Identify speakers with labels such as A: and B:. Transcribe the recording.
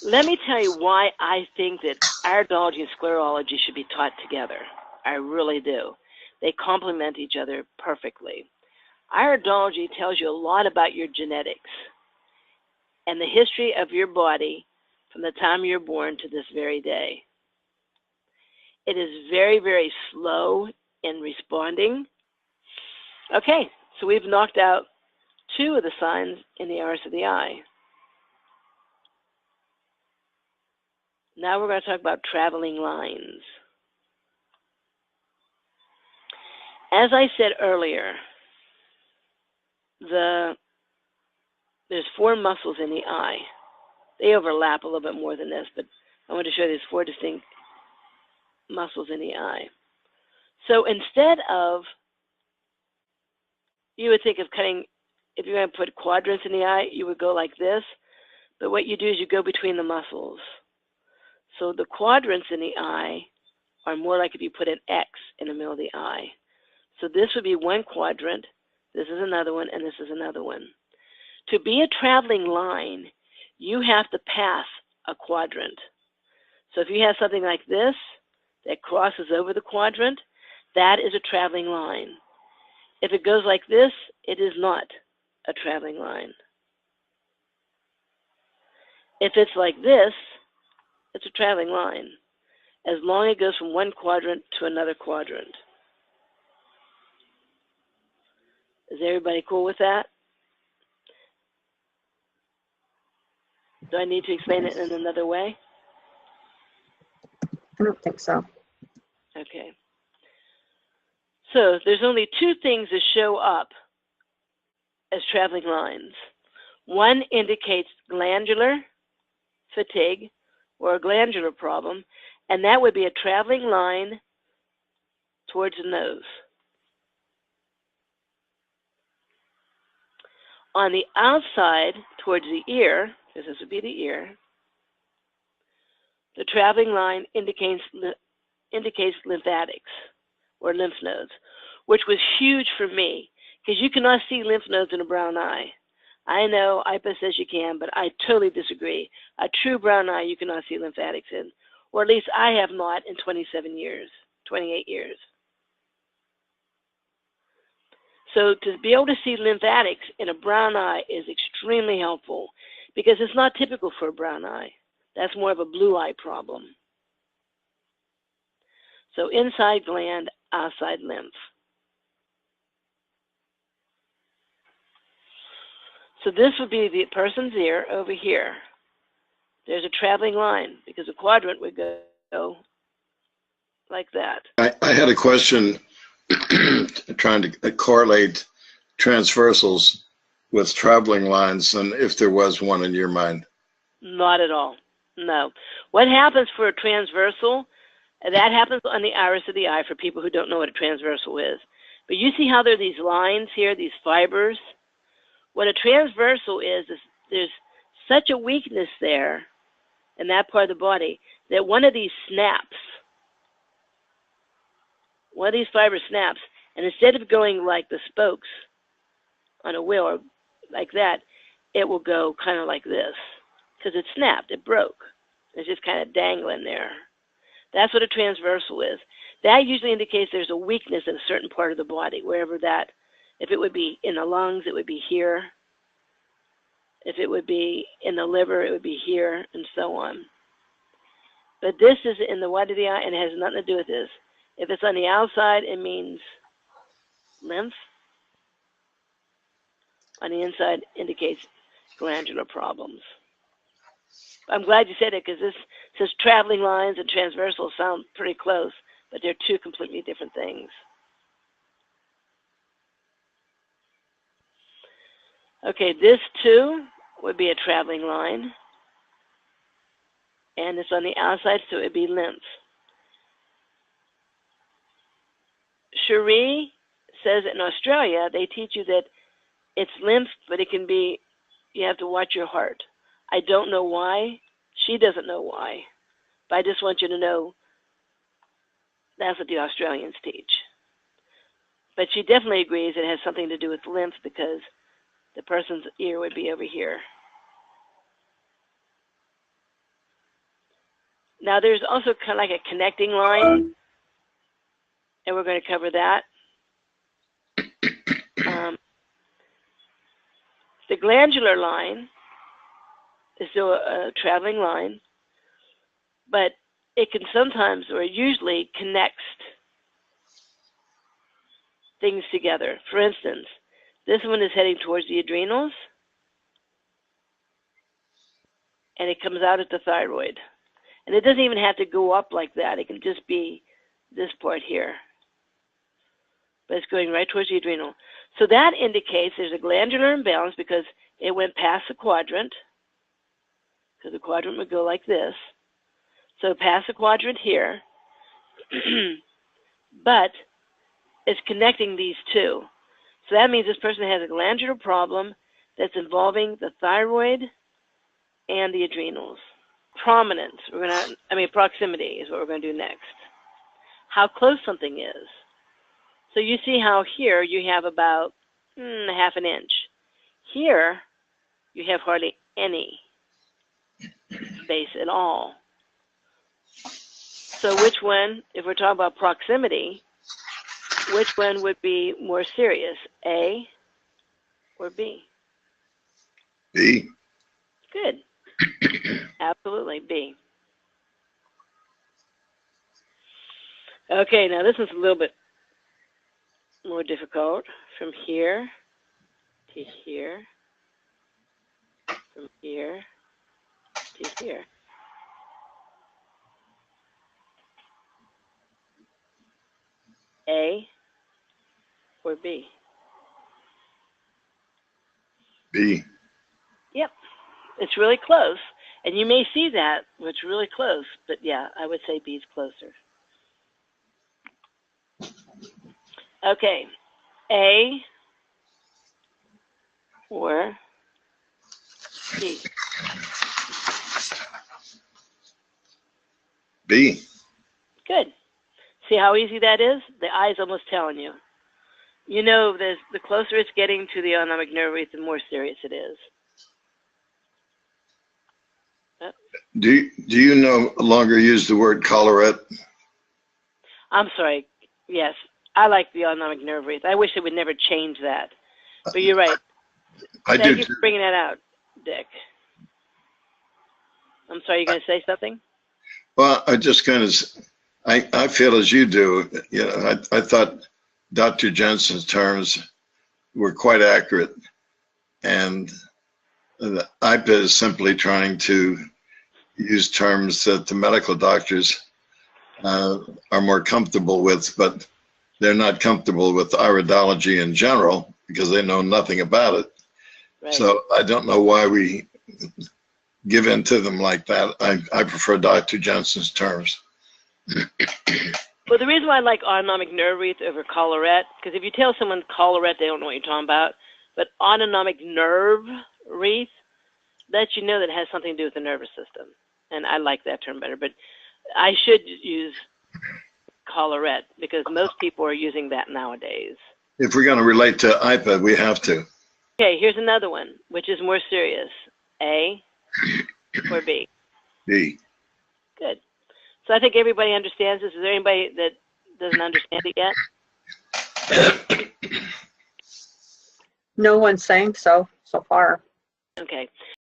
A: Let me tell you why I think that iridology and sclerology should be taught together. I really do. They complement each other perfectly. Iridology tells you a lot about your genetics and the history of your body from the time you're born to this very day. It is very, very slow in responding. Okay, so we've knocked out 2 of the signs in the iris of the eye. Now we're going to talk about traveling lines. As I said earlier, there's 4 muscles in the eye. They overlap a little bit more than this, but I want to show you there's 4 distinct muscles in the eye. So instead of, you would think of cutting, if you're going to put quadrants in the eye, you would go like this, but what you do is you go between the muscles. So the quadrants in the eye are more like if you put an X in the middle of the eye. So this would be one quadrant, this is another one, and this is another one. To be a traveling line, you have to pass a quadrant. So if you have something like this that crosses over the quadrant, that is a traveling line. If it goes like this, it is not a traveling line. If it's like this, it's a traveling line, as long as it goes from one quadrant to another quadrant. Is everybody cool with that? Do I need to explain it in another way?
B: I don't think so.
A: Okay. So there's only 2 things that show up as traveling lines. One indicates glandular fatigue or a glandular problem, and that would be a traveling line towards the nose. On the outside, towards the ear, because this would be the ear, the traveling line indicates lymphatics or lymph nodes, which was huge for me because you cannot see lymph nodes in a brown eye. I know IPA says you can, but I totally disagree. A true brown eye you cannot see lymphatics in, or at least I have not in 27 years, 28 years. So to be able to see lymphatics in a brown eye is extremely helpful because it's not typical for a brown eye. That's more of a blue eye problem. So inside gland, outside lymph. So this would be the person's ear over here. There's a traveling line because a quadrant would go like that.
C: I had a question trying to correlate transversals with traveling lines, and if there was one in your mind.
A: Not at all. No. What happens for a transversal, that happens on the iris of the eye for people who don't know what a transversal is. But you see how there are these lines here, these fibers? What a transversal is there's such a weakness there in that part of the body that one of these snaps. One of these fibers snaps, and instead of going like the spokes on a wheel or like that, it will go kind of like this because it snapped, it broke. It's just kind of dangling there. That's what a transversal is. That usually indicates there's a weakness in a certain part of the body, wherever that, if it would be in the lungs, it would be here. If it would be in the liver, it would be here, and so on. But this is in the white of the eye, and it has nothing to do with this. If it's on the outside, it means lymph. On the inside, indicates glandular problems. I'm glad you said it because this says traveling lines and transversals sound pretty close, but they're 2 completely different things. Okay, this too would be a traveling line, and it's on the outside, so it would be lymph. Cherie says in Australia, they teach you that it's lymph, but it can be, you have to watch your heart. I don't know why. She doesn't know why. But I just want you to know that's what the Australians teach. But she definitely agrees it has something to do with lymph because the person's ear would be over here. Now there's also kind of like a connecting line, and we're going to cover that. The glandular line is still a traveling line, but it can sometimes, or usually, connects things together. For instance, this one is heading towards the adrenals, and it comes out at the thyroid. And it doesn't even have to go up like that. It can just be this part here. But it's going right towards the adrenal. So that indicates there's a glandular imbalance because it went past the quadrant. Because the quadrant would go like this. So past the quadrant here. But it's connecting these two. So that means this person has a glandular problem that's involving the thyroid and the adrenals. Prominence, proximity is what we're going to do next. How close something is. So you see how here you have about half an inch. Here you have hardly any space at all. So which one, if we're talking about proximity, which one would be more serious, A or B?
C: B.
A: Good. Absolutely, B. Okay, now this is a little bit more difficult. From here to here, from here to here. A or B?
C: B.
A: Yep. It's really close. And you may see that, it's really close. But yeah, I would say B is closer. Okay. A or B?
C: B.
A: Good. See how easy that is? The eye is almost telling you. You know, the closer it's getting to the autonomic nerve root, the more serious it is.
C: Do you no longer use the word collaret?
A: I'm sorry. Yes, I like the autonomic nerve root. I wish they would never change that. But you're right. Thank you for bringing that out, Dick. I'm sorry, you're going to say something?
C: Well, I just kind of, I feel as you do. You know, I thought Dr. Jensen's terms were quite accurate, and the IPA is simply trying to use terms that the medical doctors are more comfortable with, but they're not comfortable with iridology in general because they know nothing about it. Right. So I don't know why we give in to them like that. I prefer Dr. Jensen's terms.
A: Well, the reason why I like autonomic nerve wreath over collaret, because if you tell someone collaret, they don't know what you're talking about. But autonomic nerve wreath, lets you know that it has something to do with the nervous system. And I like that term better. But I should use collaret because most people are using that nowadays. If
C: we're going to relate to IPA, we have to.
A: Okay, here's another one, which is more serious. A or B?
C: B.
A: Good. So I think everybody understands this. Is there anybody that doesn't understand it yet?
B: No one's saying so far.
A: Okay.